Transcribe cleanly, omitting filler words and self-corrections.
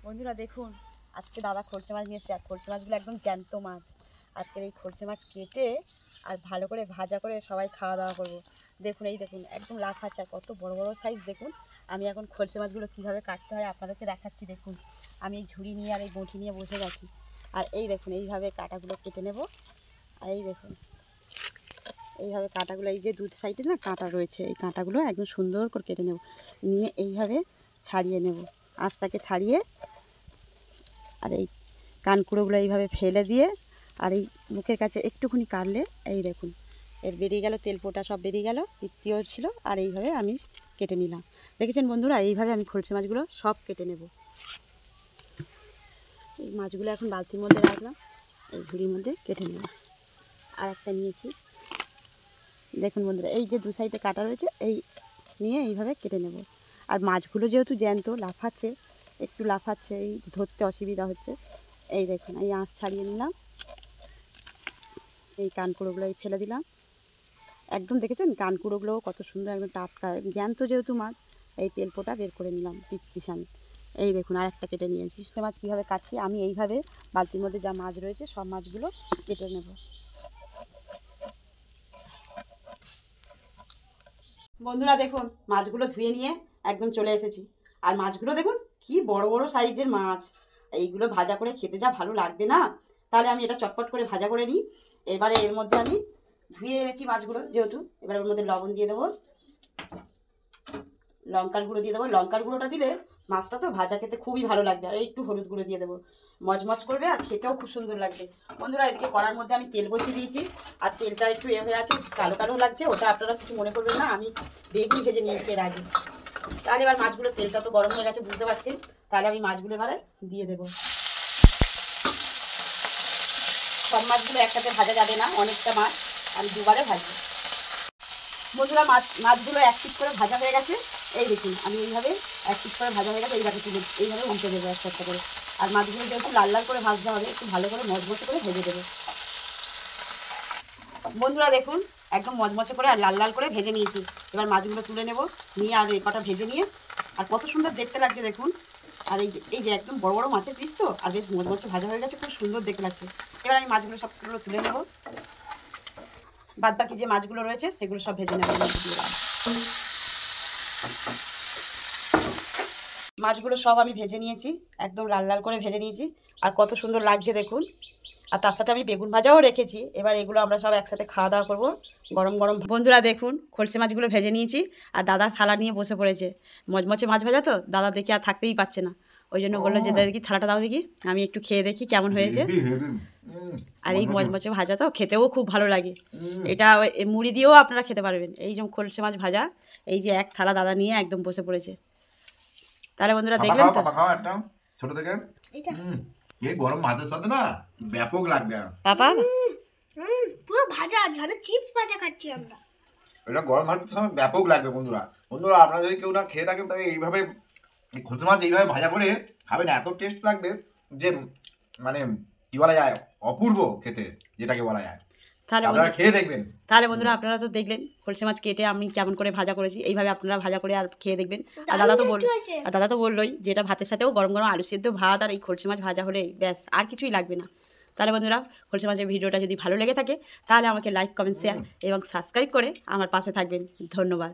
বন্ধুরা দেখুন, আজকে দাদা খরচে মাছ নিয়ে এসেছে। আর খরচে মাছগুলো একদম জ্যান্ত মাছ। আজকের এই খরচে মাছ কেটে আর ভালো করে ভাজা করে সবাই খাওয়া দাওয়া করবো। দেখুন, এই দেখুন একদম লাফাচ্ছে, আর কত বড় বড় সাইজ। দেখুন আমি এখন খরচে মাছগুলো কীভাবে কাটতে হয় আপনাদেরকে দেখাচ্ছি। দেখুন আমি এই ঝুড়ি নিয়ে আর এই বঁটি নিয়ে বসে গেছি। আর এই দেখুন এইভাবে কাঁটাগুলো কেটে নেব। আর এই দেখুন এইভাবে কাঁটাগুলো, এই যে দুধ সাইডে না কাঁটা রয়েছে, এই কাঁটাগুলো একদম সুন্দর করে কেটে নেব। নিয়ে এইভাবে ছাড়িয়ে নেব, আঁশটাকে ছাড়িয়ে। আর এই কানকুড়োগুলো এইভাবে ফেলে দিয়ে আর এই মুখের কাছে একটুখানি কাটলে এই দেখুন এর বেরিয়ে গেল, তেল পোটা সব বেরিয়ে গেল, পিত্তিও ছিল। আর এইভাবে আমি কেটে নিলাম। দেখেছেন বন্ধুরা, এইভাবে আমি খলসে মাছগুলো সব কেটে নেব। এই মাছগুলো এখন বালতির মধ্যে রাখলাম, এই ঝুড়ির মধ্যে কেটে নেব। আর একটা নিয়েছি, দেখুন বন্ধুরা এই যে দু সাইডে কাটা রয়েছে, এই নিয়ে এইভাবে কেটে নেব। আর মাছগুলো যেহেতু জ্যান্ত লাফাচ্ছে, একটু লাফাচ্ছে, এই ধরতে অসুবিধা হচ্ছে। এই দেখুন এই আঁশ ছাড়িয়ে নিলাম, এই কানকুড়োগুলো এই ফেলে দিলাম। একদম দেখেছেন কানকুড়োগুলোও কত সুন্দর, একদম টাটকা জ্যান্ত যেহেতু মাছ। এই তেল পোটা বের করে নিলাম পিত্তি সামনে। এই দেখুন আর একটা কেটে নিয়েছি। সে মাছ কীভাবে কাটছি আমি এইভাবে বালতির মধ্যে যা মাছ রয়েছে সব মাছগুলো কেটে নেব। বন্ধুরা দেখুন মাছগুলো ধুয়ে নিয়ে একদম চলে এসেছি। আর মাছগুলো দেখুন কি বড় বড় সাইজের মাছ। এইগুলো ভাজা করে খেতে যা ভালো লাগবে না। তাহলে আমি এটা চটপট করে ভাজা করে নিই। এবারে এর মধ্যে আমি ধুয়ে এনেছি মাছগুলো যেহেতু, এবার ওর মধ্যে লবণ দিয়ে দেবো, লঙ্কার গুঁড়ো দিয়ে দেবো। লঙ্কার গুঁড়োটা দিলে মাছটা তো ভাজা খেতে খুবই ভালো লাগবে। আর একটু হলুদ গুঁড়ো দিয়ে দেবো, মজমজ করবে আর খেতেও খুব সুন্দর লাগবে। বন্ধুরা এদিকে কড়ার মধ্যে আমি তেল বসিয়ে দিয়েছি। আর তেলটা একটু হয়ে আছে, কালো কালো লাগছে, ওটা আপনারা কিছু মনে করবেন না, আমি বেগুন ভেজে নিয়েছি এর আগে। তাহলে এবার মাছগুলো, তেলটা তো গরম হয়ে গেছে বুঝতে পারছেন। তাহলে আমি মাছগুলো এবারে দিয়ে দেবো। সব মাছগুলো একসাথে ভাজা যাবে না, অনেকটা মাছ আমি দুবারে ভাজবো। বন্ধুরা মাছগুলো এক পিস করে ভাজা হয়ে গেছে। এই দেখুন আমি এইভাবে এক পিস করে ভাজা হয়ে গেছে, এইভাবে তুলে এইভাবে উল্টে দেবো একটা একটা করে। আর মাছগুলো যেহেতু লাল লাল করে ভাজতে হবে, একটু ভালো করে মচমচে করে ভেজে দেবো। বন্ধুরা দেখুন একদম মচমচে করে আর লাল লাল করে ভেজে নিয়েছি। এবার মাছগুলো তুলে নেব, নিয়ে আর এই কটা ভেজে নিয়ে। আর কত সুন্দর দেখতে লাগছে দেখুন। আর এই যে একদম বড় বড় মাছের পিস তো, আর বেশ মচমচে ভাজা হয়ে গেছে, খুব সুন্দর দেখতে লাগছে। এবার আমি মাছগুলো সবগুলো তুলে নেব, বাদ বাকি যে মাছগুলো রয়েছে সেগুলো সব ভেজে নেব। মাছগুলো সব আমি ভেজে নিয়েছি, একদম লাল লাল করে ভেজে নিয়েছি। আর কত সুন্দর লাগছে দেখুন। আর তার সাথে আমি বেগুন ভাজাও রেখেছি। এবার এগুলো আমরা সব একসাথে খাওয়া দাওয়া করবো গরম গরম। বন্ধুরা দেখুন খলসে মাছগুলো ভেজে নিয়েছি, আর দাদা থালা নিয়ে বসে পড়েছে। মচমচে মাছ ভাজা তো, দাদা দেখি আর থাকতেই পারছে না। ওই জন্য বললো যে দেখি থালাটা দাও দেখি, আমি একটু খেয়ে দেখি কেমন হয়েছে। আর এই মচমচে ভাজা তো খেতেও খুব ভালো লাগে। এটা মুড়ি দিয়েও আপনারা খেতে পারবেন। এই যে খলসে মাছ ভাজা, এই যে এক থালা দাদা নিয়ে একদম বসে পড়েছে। তাহলে বন্ধুরা দেখলেন তো, ছোট থেকে এই গরম ভাতের সাথে না ব্যাপক লাগবে। পাপা পুরো ভাজা, ঝাড়ে চিপস ভাজা খাচ্ছি আমরা। এটা গরম ভাতের সাথে ব্যাপক লাগবে। বন্ধুরা আপনারা যদি কেউ না খেয়ে থাকেন তবে এইভাবে খলসে মাছ এইভাবে ভাজা করে খাবেন, এত টেস্ট লাগবে যে মানে কি বলা যায়, অপূর্ব খেতে যেটাকে বলা যায়। তাহলে আপনারা খেয়ে দেখবেন। তাহলে বন্ধুরা আপনারা তো দেখলেন খলসে মাছ কেটে আমি কেমন করে ভাজা করেছি। এইভাবে আপনারা ভাজা করে আর খেয়ে দেখবেন। আর দাদা তো বললোই যে এটা ভাতের সাথেও গরম গরম আলু সেদ্ধ ভাত আর এই খলসে মাছ ভাজা হলে ব্যাস আর কিছুই লাগবে না। তাহলে বন্ধুরা খলসে মাছের ভিডিওটা যদি ভালো লেগে থাকে তাহলে আমাকে লাইক কমেন্ট শেয়ার এবং সাবস্ক্রাইব করে আমার পাশে থাকবেন। ধন্যবাদ।